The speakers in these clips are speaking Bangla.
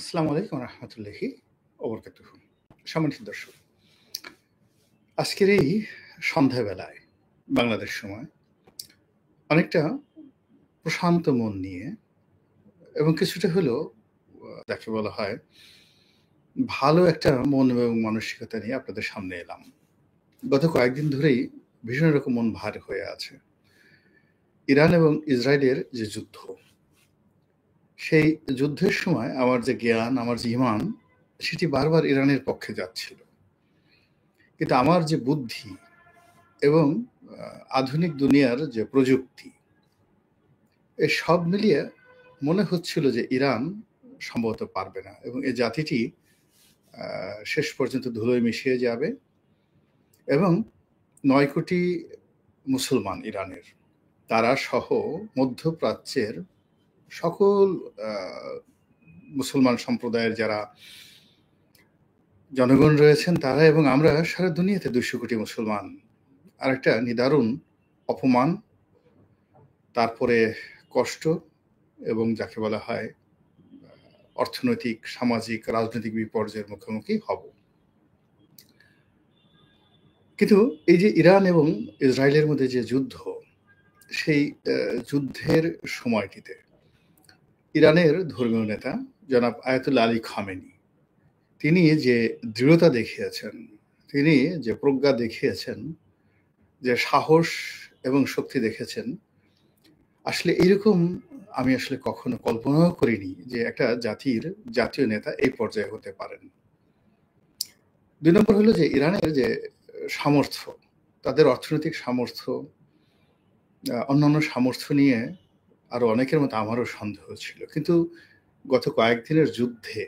আসসালামু আলাইকুম রহমতুল্লাহি ওবরকাতুহু। সম্মানিত দর্শক, আজকের এই সন্ধ্যাবেলায় বাংলাদেশ সময় অনেকটা প্রশান্ত মন নিয়ে এবং কিছুটা হলেও যাকে বলা হয় ভালো একটা মন এবং মানসিকতা নিয়ে আপনাদের সামনে এলাম। গত কয়েকদিন ধরেই ভীষণ রকম মন ভার হয়ে আছে। ইরান এবং ইসরায়েলের যে যুদ্ধ, সেই যুদ্ধের সময় আমার যে জ্ঞান, আমার যে ঈমান, সেটি বারবার ইরানের পক্ষে যাচ্ছিল। কিন্তু আমার যে বুদ্ধি এবং আধুনিক দুনিয়ার যে প্রযুক্তি, এই সব মিলিয়ে মনে হচ্ছিল যে ইরান সম্ভবত পারবে না এবং এই জাতিটি শেষ পর্যন্ত ধুলোয় মিশিয়ে যাবে এবং ৯ কোটি মুসলমান ইরানের, তারা সহ মধ্যপ্রাচ্যের সকল মুসলমান সম্প্রদায়ের যারা জনগণ রয়েছেন তারা এবং আমরা সারা দুনিয়াতে ২০০ কোটি মুসলমান আর একটা নিদারুণ অপমান, তারপরে কষ্ট এবং যাকে বলা হয় অর্থনৈতিক, সামাজিক, রাজনৈতিক বিপর্যয়ের মুখোমুখি হব। কিন্তু এই যে ইরান এবং ইসরায়েলের মধ্যে যে যুদ্ধ, সেই যুদ্ধের সময়টিতে ইরানের ধর্মীয় নেতা জনাব আয়াতুল্লাহ আলী খামেনি, তিনি যে দৃঢ়তা দেখিয়েছেন, তিনি যে প্রজ্ঞা দেখিয়েছেন, যে সাহস এবং শক্তি দেখেছেন, আসলে এরকম আমি আসলে কখনো কল্পনাও করিনি যে একটা জাতির জাতীয় নেতা এই পর্যায়ে হতে পারেন। ২ নম্বর হলো যে ইরানের যে সামর্থ্য, তাদের অর্থনৈতিক সামর্থ্য, অন্যান্য সামর্থ্য নিয়ে আরো অনেকের মতো আমারও সন্দেহ ছিল। কিন্তু গত কয়েকদিনের যুদ্ধে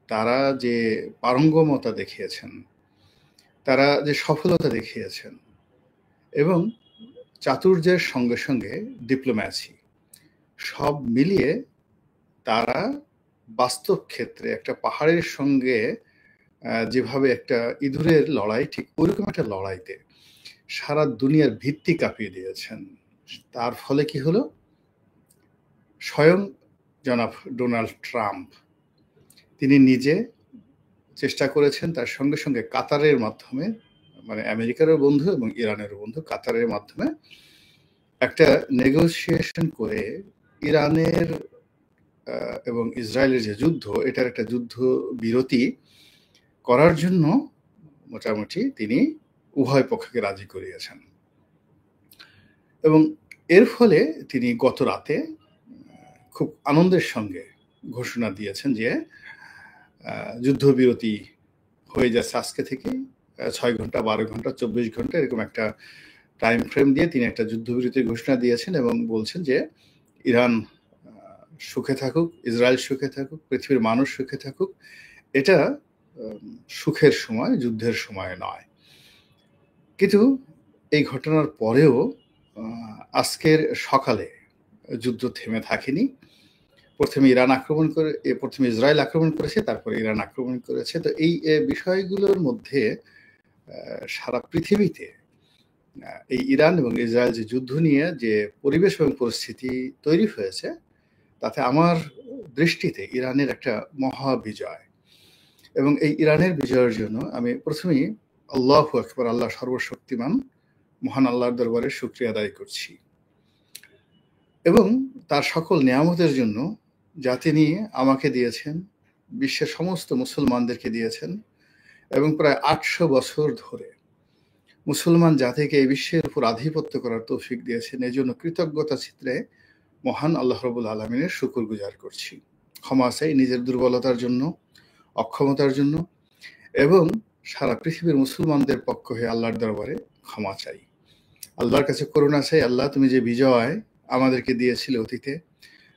তারা যে পারঙ্গমতা দেখিয়েছেন, তারা যে সফলতা দেখিয়েছেন এবং চাতুর্যের সঙ্গে সঙ্গে ডিপ্লোম্যাসি, সব মিলিয়ে তারা বাস্তব ক্ষেত্রে একটা পাহাড়ের সঙ্গে যেভাবে একটা ইঁদুরের লড়াই, ঠিক ওইরকম একটা লড়াইতে সারা দুনিয়ার ভিত্তি কাঁপিয়ে দিয়েছেন। তার ফলে কি হলো, স্বয়ং জনাব ডোনাল্ড ট্রাম্প তিনি নিজে চেষ্টা করেছেন, তার সঙ্গে সঙ্গে কাতারের মাধ্যমে, মানে আমেরিকারও বন্ধু এবং ইরানেরও বন্ধু, কাতারের মাধ্যমে একটা নেগোসিয়েশন করে ইরানের এবং ইসরায়েলের যে যুদ্ধ, এটার একটা যুদ্ধ বিরতি করার জন্য মোটামুটি তিনি উভয় পক্ষকে রাজি করিয়েছেন এবং এর ফলে তিনি গত রাতে খুব আনন্দের সঙ্গে ঘোষণা দিয়েছেন যে যুদ্ধবিরতি হয়ে যাচ্ছে আজকে থেকে ৬ ঘন্টা, ১২ ঘন্টা, ২৪ ঘন্টা, এরকম একটা টাইম ফ্রেম দিয়ে তিনি একটা যুদ্ধবিরতির ঘোষণা দিয়েছেন এবং বলছেন যে ইরান সুখে থাকুক, ইসরায়েল সুখে থাকুক, পৃথিবীর মানুষ সুখে থাকুক। এটা সুখের সময়, যুদ্ধের সময় নয়। কিন্তু এই ঘটনার পরেও আজকের সকালে যুদ্ধ থেমে থাকেনি। প্রথমে ইসরায়েল আক্রমণ করেছে, তারপরে ইরান আক্রমণ করেছে। তো এই বিষয়গুলোর মধ্যে সারা পৃথিবীতে এই ইরান এবং ইসরায়েল যে যুদ্ধ নিয়ে যে পরিবেশ এবং পরিস্থিতি তৈরি হয়েছে, তাতে আমার দৃষ্টিতে ইরানের একটা মহা বিজয় এবং এই ইরানের বিজয়ের জন্য আমি প্রথমেই আল্লাহু আকবার, আল্লাহ সর্বশক্তিমান মহান আল্লাহর দরবারে শুকরিয়া আদায় করছি এবং তার সকল নিয়ামতের জন্য যা তিনি আমাকে দিয়েছেন, বিশ্বের সমস্ত মুসলমানদেরকে দিয়েছেন এবং প্রায় ৮০০ বছর ধরে মুসলমান জাতিকে এই বিশ্বের উপর আধিপত্য করার তৌফিক দিয়েছেন। এই জন্য কৃতজ্ঞতা চিত্রে মহান আল্লাহ রাব্বুল আলামিনের শুকর গুজার করছি। ক্ষমা চাই নিজের দুর্বলতার জন্য, অক্ষমতার জন্য এবং সারা পৃথিবীর মুসলমানদের পক্ষ হয়ে আল্লাহর দরবারে ক্ষমা চাই। আল্লাহর কাছে করুণা চাই, আল্লাহ তুমি যে বিজয় আমাদেরকে দিয়েছিলে অতীতে,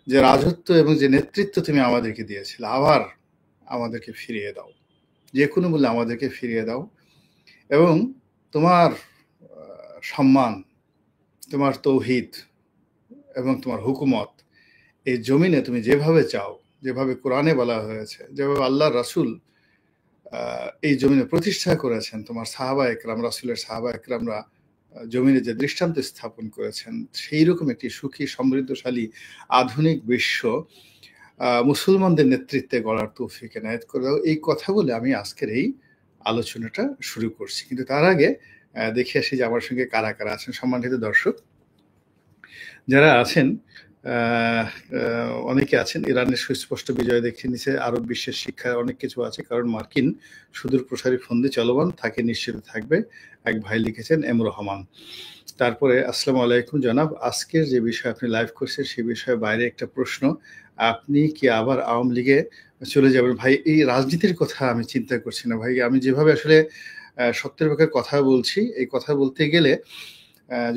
যে রাজত্ব এবং যে নেতৃত্ব তুমি আমাদেরকে দিয়েছিলে, আবার আমাদেরকে ফিরিয়ে দাও, যে কোনো মূল্যে আমাদেরকে ফিরিয়ে দাও এবং তোমার সম্মান, তোমার তৌহিদ এবং তোমার হুকুমত এই জমিনে তুমি যেভাবে চাও, যেভাবে কোরআনে বলা হয়েছে, যেভাবে আল্লাহর রাসূল এই জমিনে প্রতিষ্ঠা করেছেন, তোমার সাহাবা একরাম, রাসূলের সাহাবা একরামরা জমিনে যে দৃষ্টান্ত স্থাপন করেছেন, সেই রকম একটি সুখী, সমৃদ্ধশালী, আধুনিক বিশ্ব মুসলমানদের নেতৃত্বে গড়ার তৌফিক এনায়েত করে দাও। এই কথা বলে আমি আজকের এই আলোচনাটা শুরু করছি। কিন্তু তার আগে দেখে আসি যে আমার সঙ্গে কারা, কারা আছেন। সম্মানিত দর্শক যারা আছেন, অনেকে আছেন ইরানের সুস্পষ্ট বিজয় দেখে নিছে, আরব বিশ্বের শিক্ষার অনেক কিছু আছে, কারণ মার্কিন সুদূর প্রসারী ফন্দি চলমান থাকে, নিশ্চিত থাকবে। এক ভাই লিখেছেন এম রহমান। তারপরে আসসালামু আলাইকুম জনাব, আজকের যে বিষয় আপনি লাইভ করছেন সে বিষয়ে বাইরে একটা প্রশ্ন, আপনি কি আবার আওয়ামী লীগে চলে যাবেন? ভাই, এই রাজনীতির কথা আমি চিন্তা করছি না ভাই। আমি যেভাবে আসলে সত্যের পক্ষে কথা বলছি, এই কথা বলতে গেলে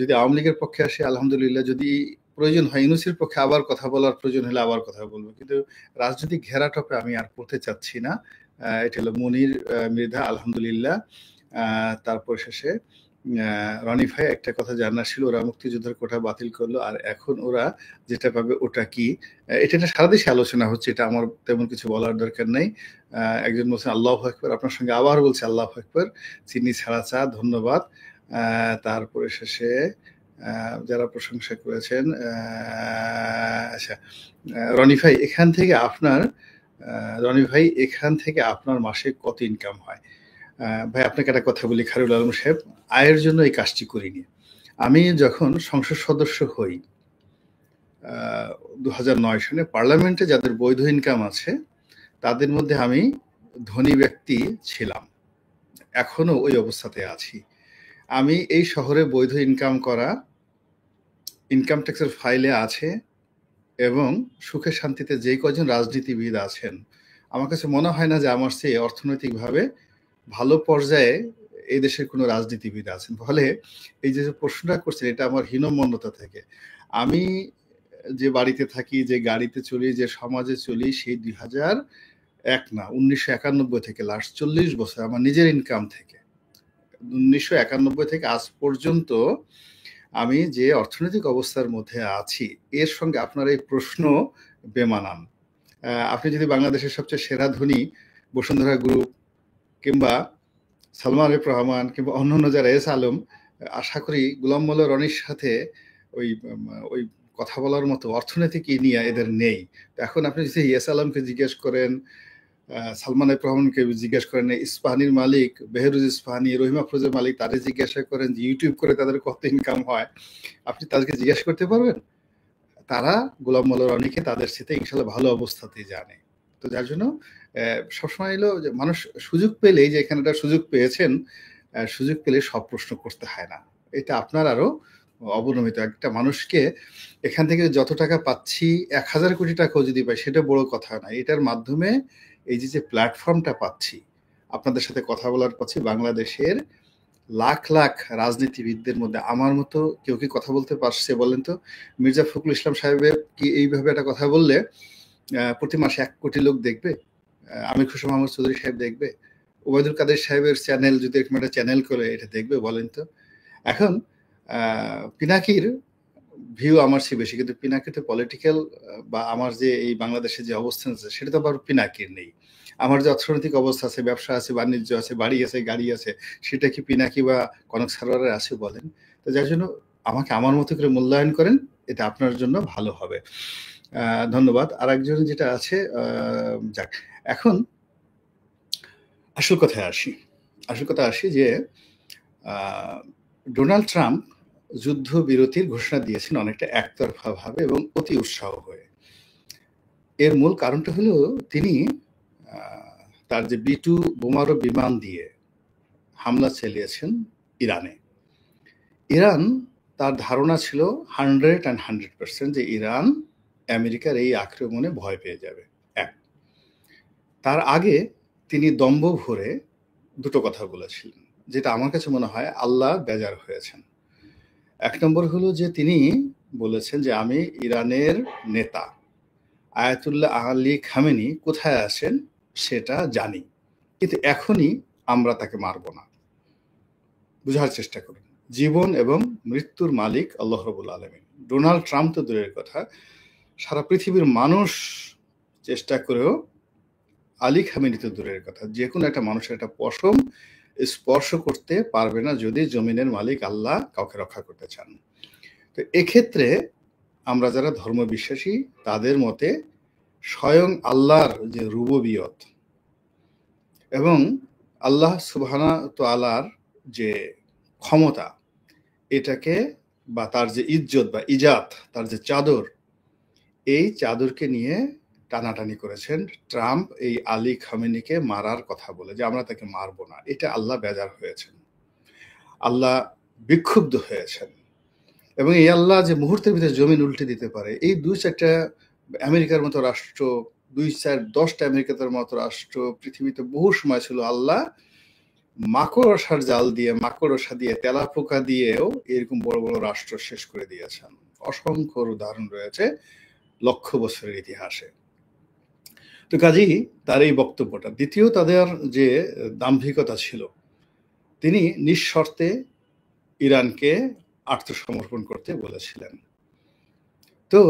যদি আওয়ামী লীগের পক্ষে আসে আলহামদুলিল্লাহ, যদি প্রয়োজন হয় ইউনূসের পক্ষে আবার কথা বলার প্রয়োজন হলে আবার কথা বলবো, কিন্তু রাজনৈতিক ঘেরাটোপে আমি আর পড়তে চাচ্ছি না। এটা হলো মনির মৃধা, আলহামদুলিল্লাহ। তারপর শেষে রনি ভাই একটা কথা জানার ছিল, ওরা মুক্তিযোদ্ধার কোটা বাতিল করলো আর এখন ওরা যেটা পাবে ওটা কি? এটা সারা দেশে আলোচনা হচ্ছে, এটা আমার তেমন কিছু বলার দরকার নেই। একজন বলছেন আল্লাহু আকবার, আপনার সঙ্গে আবার বলছে আল্লাহু আকবার, চিনি ছাড়া চা, ধন্যবাদ। তারপরে শেষে যারা প্রশংসা করেছেন, আচ্ছা রনি ভাই এখান থেকে আপনার মাসে কত ইনকাম হয়? ভাই আপনাকে একটা কথা বলি খায়রুল আলম সাহেব, আয়ের জন্য এই কাজটি করিনি। আমি যখন সংসদ সদস্য হই 2009 সনে, পার্লামেন্টে যাদের বৈধ ইনকাম আছে তাদের মধ্যে আমি ধনী ব্যক্তি ছিলাম, এখনো ওই অবস্থাতে আছি। আমি এই শহরে বৈধ ইনকাম করা ইনকাম ট্যাক্সের ফাইলে আছে এবং সুখে শান্তিতে যে কজন রাজনীতিবিদ আছেন, আমার কাছে মনে হয় না যে আমার চেয়ে অর্থনৈতিকভাবে ভালো পর্যায়ে এই দেশের কোনো রাজনীতিবিদ আছেন। ফলে এই যে প্রশ্নটা করছেন, এটা আমার হীনমন্যতা থেকে। আমি যে বাড়িতে থাকি, যে গাড়িতে চলি, যে সমাজে চলি, সেই 1991 থেকে লাস্ট 40 বছর আমার নিজের ইনকাম থেকে, 1991 থেকে আজ পর্যন্ত আমি যে অর্থনৈতিক অবস্থার মধ্যে আছি, এর সঙ্গে আপনার এই প্রশ্ন বেমানান। আপনি যদি বাংলাদেশের সবচেয়ে সেরা ধনী বসুন্ধরা গ্রুপ কিংবা সালমান আরিফ রহমান কিংবা অন্যান্য যারা এস আলম, আশা করি গোলাম মোল্লা রনির সাথে ওই কথা বলার মতো অর্থনৈতিক নিয়ে এদের নেই। এখন আপনি যদি এস আলমকে জিজ্ঞেস করেন, সালমান আরিফ রহমানকে জিজ্ঞেস করেন, ইস্পাহানির মালিক বেহরুজ ইস্পাহানি, রহিমা আফরোজের মালিক, তাদের জিজ্ঞাসা করেন যে ইউটিউব করে তাদের কত ইনকাম হয়, আপনি তাদেরকে জিজ্ঞাসা করতে পারবেন? তারা গোলাম মোল্লা রনিকে তাদের সাথে ইনশাল্লাহ ভালো অবস্থাতেই জানে। তো যার জন্য সবসময় এলো যে মানুষ সুযোগ পেলেই, যে এখানে সুযোগ পেয়েছেন, সুযোগ পেলে সব প্রশ্ন করতে হয় না। এটা আপনার আরো অবনমিত। একটা মানুষকে এখান থেকে যত টাকা পাচ্ছি, 1000 কোটি টাকাও যদি পাই সেটা বড় কথা না। এটার মাধ্যমে এই যে প্ল্যাটফর্মটা পাচ্ছি, আপনাদের সাথে কথা বলার পাচ্ছি, বাংলাদেশের লাখ লাখ রাজনীতিবিদদের মধ্যে আমার মতো কেউ কি কথা বলতে পারছে বলেন তো? মির্জা ফখরুল ইসলাম সাহেবের কি এইভাবে একটা কথা বললে প্রতি মাসে 1 কোটি লোক দেখবে? আমির খসরু মাহমুদ চৌধুরী সাহেব দেখবে? ওবায়দুল কাদের সাহেবের চ্যানেল যদি এরকম একটা চ্যানেল করে এটা দেখবে বলেন তো? এখন পিনাকির ভিউ আমার চেয়ে বেশি, কিন্তু পিনাকির তো পলিটিক্যাল বা আমার যে এই বাংলাদেশে যে অবস্থান আছে সেটা তো আবার পিনাকির নেই। আমার যে অর্থনৈতিক অবস্থা আছে, ব্যবসা আছে, বাণিজ্য আছে, বাড়ি আছে, গাড়ি আছে, সেটা কি পিনাকি বা কনক সারোয়ারের আছে বলেন? তো যার জন্য আমাকে আমার মতো করে মূল্যায়ন করেন, এটা আপনার জন্য ভালো হবে। ধন্যবাদ। আর একজন যেটা আছে, যাক, এখন আসল কথায় আসি যে ডোনাল্ড ট্রাম্প যুদ্ধবিরতির ঘোষণা দিয়েছেন অনেকটা একতরফা ভাবে এবং অতি উৎসাহ হয়ে। এর মূল কারণটা হলো তিনি তার যে B2 বোমারু বিমান দিয়ে হামলা চালিয়েছেন ইরানে। ইরান, তার ধারণা ছিল 100% যে ইরান আমেরিকার এই আক্রমণে ভয় পেয়ে যাবে। তার আগে তিনি দম্ভ ভরে দুটো কথা বলেছিলেন, যেটা আমার কাছে মনে হয় আল্লাহ বেজার হয়েছেন। 1 নম্বর হলো যে তিনি বলেছেন যে আমি ইরানের নেতা আয়াতুল্লাহ আলী খামেনি কোথায় আছেন সেটা জানি, কিন্তু এখনই আমরা তাকে মারব না। বুঝার চেষ্টা করুন, জীবন এবং মৃত্যুর মালিক আল্লাহ রাব্বুল আলামিন। ডোনাল্ড ট্রাম্প তো দূরের কথা, সারা পৃথিবীর মানুষ চেষ্টা করেও, আলী খামেনি তো দূরের কথা, যে কোনো একটা মানুষের একটা পশম স্পর্শ করতে পারবে না যদি জমিনের মালিক আল্লাহ কাউকে রক্ষা করতে চান। তো এক্ষেত্রে আমরা যারা ধর্ম বিশ্বাসী তাদের মতে স্বয়ং আল্লাহর যে রুবুবিয়ত এবং আল্লাহ সুবহানাহু ওয়া তাআলার যে ক্ষমতা, এটাকে বা তার যে ইজ্জত বা ইজাত, তার যে চাদর, এই চাদরকে নিয়ে টানাটানি করেছেন ট্রাম্প এই আলী খামেনিকে মারার কথা বলে, যে আমরা তাকে মারব না। এটা আল্লাহ বেজার হয়েছেন, আল্লাহ বিক্ষুব্ধ হয়েছেন। এবং এই আল্লাহ যে মুহূর্তের ভিতরে জমিন উল্টে দিতে পারে, এই ২-৪টা আমেরিকার মতো রাষ্ট্র, ২-৪-১০টা আমেরিকার মতো রাষ্ট্র পৃথিবীতে বহু সময় ছিল, আল্লাহ মাকড়সার জাল দিয়ে, মাকড়সা দিয়ে, তেলাপোকা দিয়েও এরকম বড় বড় রাষ্ট্র শেষ করে দিয়েছেন। অসংখ্য উদাহরণ রয়েছে লক্ষ বছরের ইতিহাসে। তো কাজেই তার এই বক্তব্যটা। দ্বিতীয়, তাদের যে দাম্ভিকতা ছিল, তিনি নিঃশর্তে ইরানকে আত্মসমর্পণ করতে বলেছিলেন। তো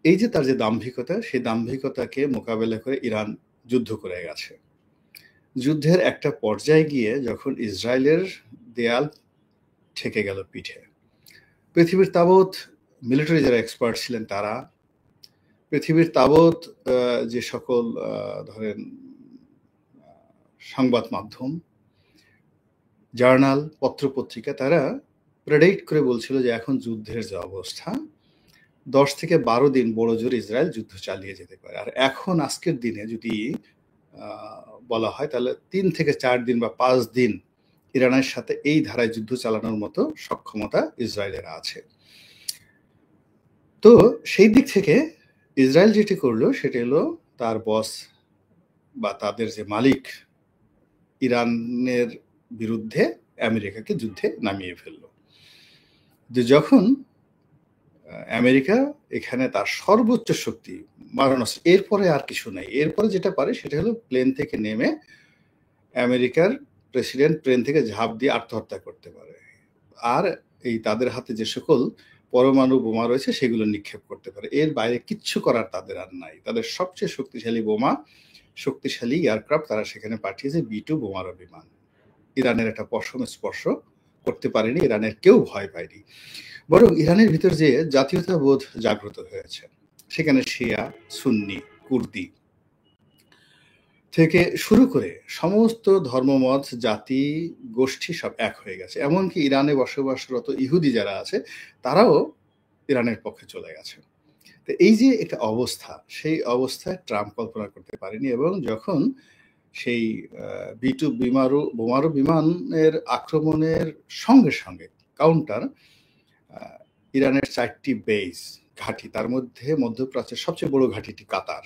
এই যে তার যে দাম্ভিকতা, সেই দাম্ভিকতাকে মোকাবেলা করে ইরান যুদ্ধ করে গেছে। যুদ্ধের একটা পর্যায়ে গিয়ে যখন ইসরায়েলের দেয়াল ঠেকে গেল পিঠে, পৃথিবীর তাবৎ মিলিটারি যারা এক্সপার্ট ছিলেন তারা, পৃথিবীর তাবৎ যে সকল ধরেন সংবাদ মাধ্যম, জার্নাল, পত্রপত্রিকা, তারা প্রেডিক্ট করে বলছিল যে এখন যুদ্ধের যে অবস্থা, 10 থেকে 12 দিন বড় জোর ইসরায়েল যুদ্ধ চালিয়ে যেতে পারে। আর এখন আজকের দিনে যদি বলা হয়, তাহলে 3 থেকে 4 দিন বা 5 দিন ইরানের সাথে এই ধারায় যুদ্ধ চালানোর মতো সক্ষমতা ইসরায়েলের আছে। তো সেই দিক থেকে ইসরায়েল যেটি করলো সেটা হলো তার বস বা তাদের যে মালিক, ইরানের বিরুদ্ধে আমেরিকাকে যুদ্ধে নামিয়ে ফেললো। যে যখন আমেরিকা এখানে তার সর্বোচ্চ শক্তি মারণাস্ত্র, এরপরে আর কিছু নাই, এরপরে যেটা পারে সেটা হলো প্লেন থেকে নেমে আমেরিকার প্রেসিডেন্ট প্লেন থেকে ঝাঁপ দিয়ে আত্মহত্যা করতে পারে, আর এই তাদের হাতে যে সকল পরমাণু বোমা রয়েছে সেগুলো নিক্ষেপ করতে পারে। এর বাইরে কিচ্ছু করার তাদের আর নাই। তাদের সবচেয়ে শক্তিশালী বোমা, শক্তিশালী এয়ারক্রাফট তারা সেখানে পাঠিয়েছে, B-2 বোমারু বিমান। ইরানের একটা পশম স্পর্শ করতে পারেনি, ইরানের কেউ ভয় পায়নি। বরং ইরানের ভিতর যে জাতীয়তাবোধ জাগ্রত হয়েছে, সেখানে শিয়া, সুন্নি, কুর্দি থেকে শুরু করে সমস্ত ধর্মমত, জাতি, গোষ্ঠী সব এক হয়ে গেছে। এমনকি ইরানে বসবাসরত ইহুদি যারা আছে তারাও ইরানের পক্ষে চলে গেছে। তো এই যে একটা অবস্থা, সেই অবস্থায় ট্রাম্প কল্পনা করতে পারেনি। এবং যখন সেই B-2 বোমারু বিমানের আক্রমণের সঙ্গে সঙ্গে কাউন্টার ইরানের 4টি বেস ঘাঁটি, তার মধ্যে মধ্যপ্রাচ্যের সবচেয়ে বড় ঘাঁটিটি কাতার,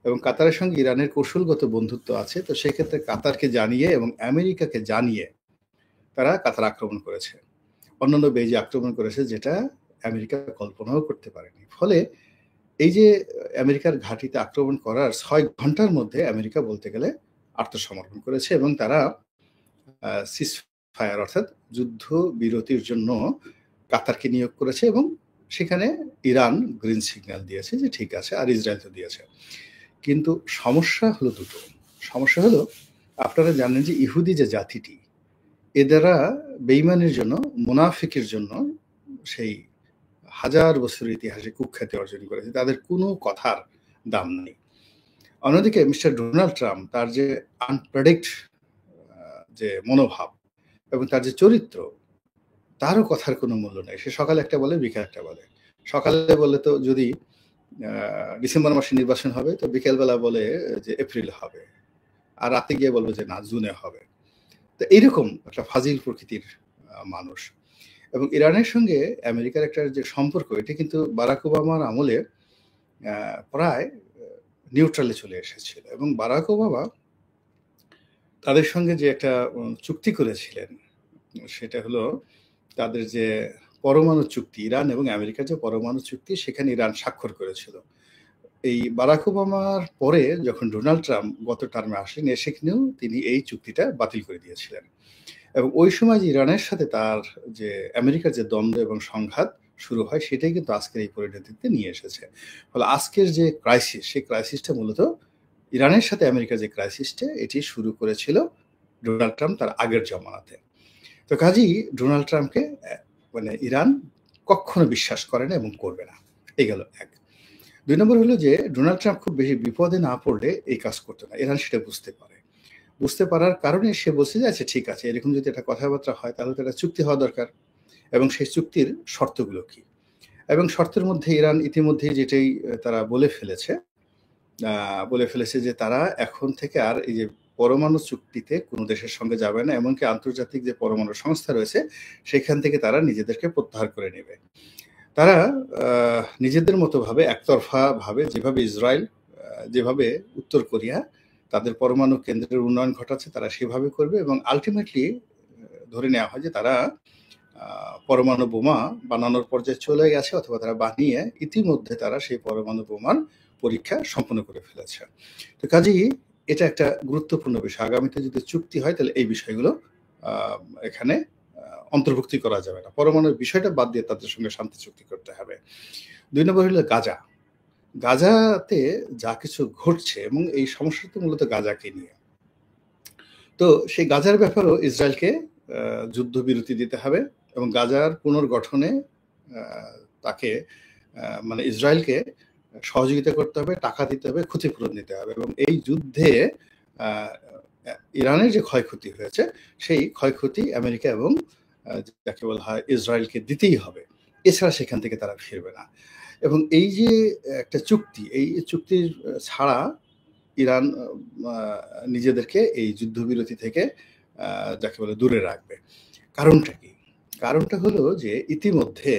এবং কাতারের সঙ্গে ইরানের কৌশলগত বন্ধুত্ব আছে। তো সেক্ষেত্রে কাতারকে জানিয়ে এবং আমেরিকাকে জানিয়ে তারা কাতার আক্রমণ করেছে, অন্যান্য বেজে আক্রমণ করেছে, যেটা আমেরিকা কল্পনাও করতে পারেনি। ফলে এই যে আমেরিকার ঘাঁটিতে আক্রমণ করার 6 ঘন্টার মধ্যে আমেরিকা বলতে গেলে আত্মসমর্পণ করেছে, এবং তারা সিজফায়ার অর্থাৎ যুদ্ধ বিরতির জন্য কাতারকে নিয়োগ করেছে, এবং সেখানে ইরান গ্রিন সিগন্যাল দিয়েছে যে ঠিক আছে, আর ইসরায়েল তো দিয়েছে। কিন্তু সমস্যা হলো দুটো। সমস্যা হলো, আপনারা জানেন যে ইহুদি যে জাতিটি, এদেরা বেঈমানের জন্য, মুনাফিকের জন্য সেই হাজার বছরের ইতিহাসে কুখ্যাতি অর্জন করেছে, তাদের কোনো কথার দাম নেই। অন্যদিকে মিস্টার ডোনাল্ড ট্রাম্প, তার যে আনপ্রেডিক্ট যে মনোভাব এবং তার যে চরিত্র, তারও কথার কোনো মূল্য নেই। সে সকালে একটা বলে, বিকেল একটা বলে। সকালে বলে তো যদি ডিসেম্বর মাসে নির্বাচন হবে, তো বিকেলবেলা বলে যে এপ্রিল হবে, আর রাতে গিয়ে বলবে যে না, জুনে হবে। তো এইরকম একটা ফাজিল প্রকৃতির মানুষ। এবং ইরানের সঙ্গে আমেরিকার একটা যে সম্পর্ক, এটি কিন্তু বারাক ওবামার আমলে প্রায় নিউট্রালে চলে এসেছিল। এবং বারাক ওবামা তাদের সঙ্গে যে একটা চুক্তি করেছিলেন, সেটা হলো তাদের যে পরমাণু চুক্তি, ইরান এবং আমেরিকার যে পরমাণু চুক্তি, সেখানে ইরান স্বাক্ষর করেছিল। এই বারাক ওবামার পরে যখন ডোনাল্ড ট্রাম্প গত টার্মে আসলেন, সেখানেও তিনি এই চুক্তিটা বাতিল করে দিয়েছিলেন। এবং ওই সময় যে ইরানের সাথে তার যে আমেরিকার যে দ্বন্দ্ব এবং সংঘাত শুরু হয়, সেটাই কিন্তু আজকের এই পরিণতিতে নিয়ে এসেছে। ফলে আজকের যে ক্রাইসিস, সেই ক্রাইসিসটা মূলত ইরানের সাথে আমেরিকার যে ক্রাইসিসটা, এটি শুরু করেছিল ডোনাল্ড ট্রাম্প তার আগের জমানাতে। তো কাজেই ডোনাল্ড ট্রাম্পকে মানে ইরান কখনো বিশ্বাস করে না এবং করবে না। এই গেল এক। ২ নম্বর হলো যে ডোনাল্ড ট্রাম্প খুব বেশি বিপদে না পড়লে এই কাজ করত না। ইরান সেটা বুঝতে পারে। বুঝতে পারার কারণে সে বলছে যে আচ্ছা ঠিক আছে, এরকম যদি একটা কথাবার্তা হয় তাহলে তো একটা চুক্তি হওয়া দরকার, এবং সেই চুক্তির শর্তগুলো কি? এবং শর্তের মধ্যে ইরান ইতিমধ্যেই যেটাই তারা বলে ফেলেছে যে তারা এখন থেকে আর এই যে পরমাণু চুক্তিতে কোনো দেশের সঙ্গে যাবে না, এমনকি আন্তর্জাতিক যে পরমাণু সংস্থা রয়েছে সেখান থেকে তারা নিজেদেরকে প্রত্যাহার করে নেবে। তারা নিজেদের মতো ভাবে একতরফাভাবে যেভাবে ইসরায়েল, যেভাবে উত্তর কোরিয়া তাদের পরমাণু কেন্দ্রের উন্নয়ন ঘটাচ্ছে তারা সেভাবে করবে, এবং আল্টিমেটলি ধরে নেওয়া হয় যে তারা পরমাণু বোমা বানানোর পর্যায়ে চলে গেছে, অথবা তারা বানিয়ে ইতিমধ্যে তারা সেই পরমাণু বোমার পরীক্ষা সম্পন্ন করে ফেলেছে। তো কাজেই এটা একটা গুরুত্বপূর্ণ বিষয়। আগামীতে যদি চুক্তি হয় তাহলে এই বিষয়গুলো এখানে অন্তর্ভুক্তি করা যাবে না। পরমাণুর বিষয়টা বাদ দিয়ে তাদের সঙ্গে শান্তি চুক্তি করতে হবে। ২ নম্বর হলো গাজা। গাজাতে যা কিছু ঘটছে, এবং এই সমস্যাটা তো মূলত গাজাকে নিয়ে। তো সেই গাজার ব্যাপারেও ইসরায়েলকে যুদ্ধবিরতি দিতে হবে, এবং গাজার পুনর্গঠনে তাকে মানে ইসরায়েলকে সহযোগিতা করতে হবে, টাকা দিতে হবে, ক্ষতিপূরণ দিতে হবে, এবং এই যুদ্ধে ইরানের যে ক্ষয়ক্ষতি হয়েছে সেই ক্ষয়ক্ষতি আমেরিকা এবং যাকে বলা হয় ইসরায়েলকে দিতেই হবে। এছাড়া সেখান থেকে তারা ফিরবে না। এবং এই যে একটা চুক্তি, এই চুক্তির ছাড়া ইরান নিজেদেরকে এই যুদ্ধবিরতি থেকে যাকে বলে দূরে রাখবে। কারণটা কি? কারণটা হলো যে ইতিমধ্যে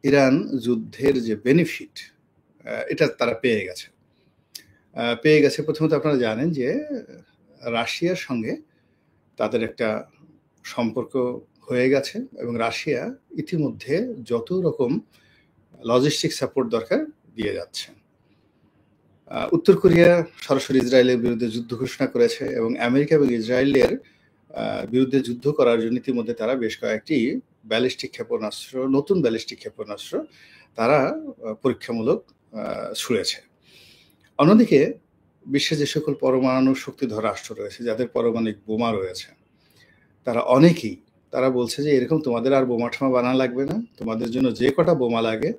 ইরান যুদ্ধের যে বেনিফিট এটা তারা পেয়ে গেছে। প্রথমত আপনারা জানেন যে রাশিয়ার সঙ্গে তাদের একটা সম্পর্ক হয়ে গেছে, এবং রাশিয়া ইতিমধ্যে যত রকম লজিস্টিক সাপোর্ট দরকার দিয়ে যাচ্ছে। উত্তর কোরিয়া সরাসরি ইসরায়েলের বিরুদ্ধে যুদ্ধ ঘোষণা করেছে, এবং আমেরিকা এবং ইসরায়েলের বিরুদ্ধে যুদ্ধ করার জন্য ইতিমধ্যে তারা বেশ কয়েকটি নতুন ব্যালিস্টিক ক্ষেপণাস্ত্র তারা পরীক্ষামূলক ছুড়েছে। অন্যদিকে বিশ্বে যে সকল পরমাণু শক্তিধর রাষ্ট্র রয়েছে, যাদের পারমাণবিক বোমা রয়েছে, তারা বলছে যে এরকম তোমাদের আর বোমা ঠোমা বানানো লাগবে না, তোমাদের জন্য যে কটা বোমা লাগে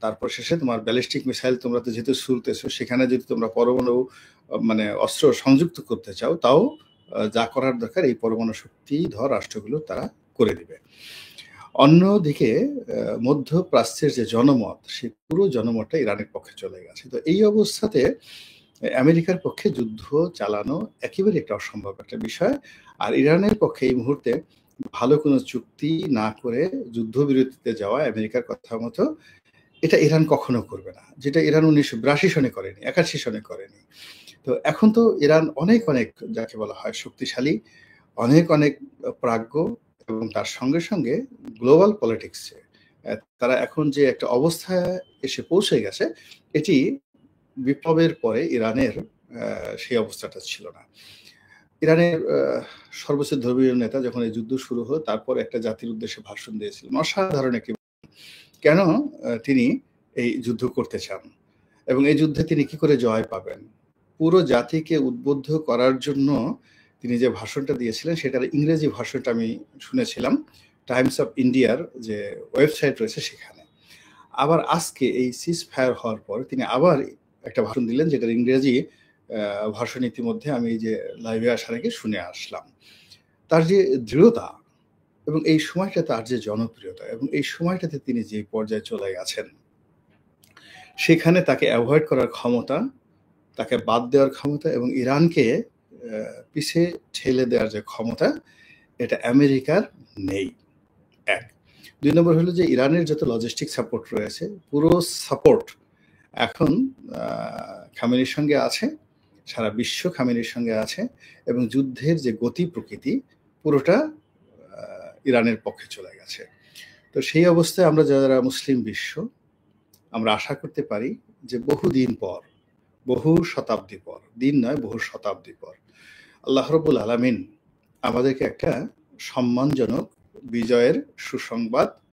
তারপর শেষে তোমার ব্যালিস্টিক মিসাইল তোমরা তো যেহেতু ছুড়তেছো, সেখানে যদি তোমরা পরমাণু অস্ত্র সংযুক্ত করতে চাও, তাও যা করার দরকার এই পরমাণু শক্তিধর রাষ্ট্রগুলো তারা করে দিবে। অন্যদিকে মধ্যপ্রাচ্যের যে জনমত, সেই পুরো জনমতটা ইরানের পক্ষে চলে গেছে। তো এই অবস্থাতে আমেরিকার পক্ষে যুদ্ধ চালানো একেবারে একটা অসম্ভব একটা বিষয়। আর ইরানের পক্ষে এই মুহূর্তে ভালো কোনো চুক্তি না করে যুদ্ধবিরতিতে যাওয়া আমেরিকার কথা মতো এটা ইরান কখনো করবে না, যেটা ইরান 1982 সনে করেনি, 81 সনে করেনি। তো এখন তো ইরান অনেক যাকে বলা হয় শক্তিশালী, অনেক প্রাজ্ঞ, এবং তার সঙ্গে সঙ্গে গ্লোবাল পলিটিক্সে তারা এখন যে একটা অবস্থায় এসে পৌঁছে গেছে, এটি বিপ্লবের পরে ইরানের সেই অবস্থাটা ছিল না। ইরানের সর্বোচ্চ ধর্মীয় নেতা যখন এই যুদ্ধ শুরু হলো, তারপর একটা জাতির উদ্দেশ্যে ভাষণ দিয়েছিলেন। অসাধারণ একটি কেন তিনি এই যুদ্ধ করতে চান, এবং এই যুদ্ধে তিনি কি করে জয় পাবেন, পুরো জাতিকে উদ্বুদ্ধ করার জন্য তিনি যে ভাষণটা দিয়েছিলেন সেটার ইংরেজি ভাষণটা আমি শুনেছিলাম টাইমস অফ ইন্ডিয়ার যে ওয়েবসাইট রয়েছে সেখানে। আবার আজকে এই সিজ ফায়ার হওয়ার পর তিনি আবার একটা ভাষণ দিলেন, যেটার ইংরেজি ভাষণ ইতিমধ্যে আমি যে লাইভে আসার আগে শুনে আসলাম। তার যে দৃঢ়তা এবং এই সময়টা তার যে জনপ্রিয়তা, এবং এই সময়টাতে তিনি যে পর্যায়ে চলে গেছেন, সেখানে তাকে অ্যাভয়েড করার ক্ষমতা, তাকে বাদ দেওয়ার ক্ষমতা, এবং ইরানকে পিছে ঠেলে দেওয়ার যে ক্ষমতা, এটা আমেরিকার নেই। ১। ২ নম্বর হলো যে ইরানের যত লজিস্টিক সাপোর্ট রয়েছে, পুরো সাপোর্ট এখন খামেনির সঙ্গে আছে, সারা বিশ্ব খামেনির সঙ্গে আছে, এবং যুদ্ধের যে গতি প্রকৃতি পুরোটা ইরানের পক্ষে চলে গেছে। তো সেই অবস্থায় আমরা যারা মুসলিম বিশ্ব, আমরা আশা করতে পারি যে বহুদিন পর, বহু শতাব্দী পর, দিন নয় বহু শতাব্দী পর আল্লাহ রাব্বুল আলামিন আমাদেরকে একটা সম্মানজনক বিজয়ের সুসংবাদ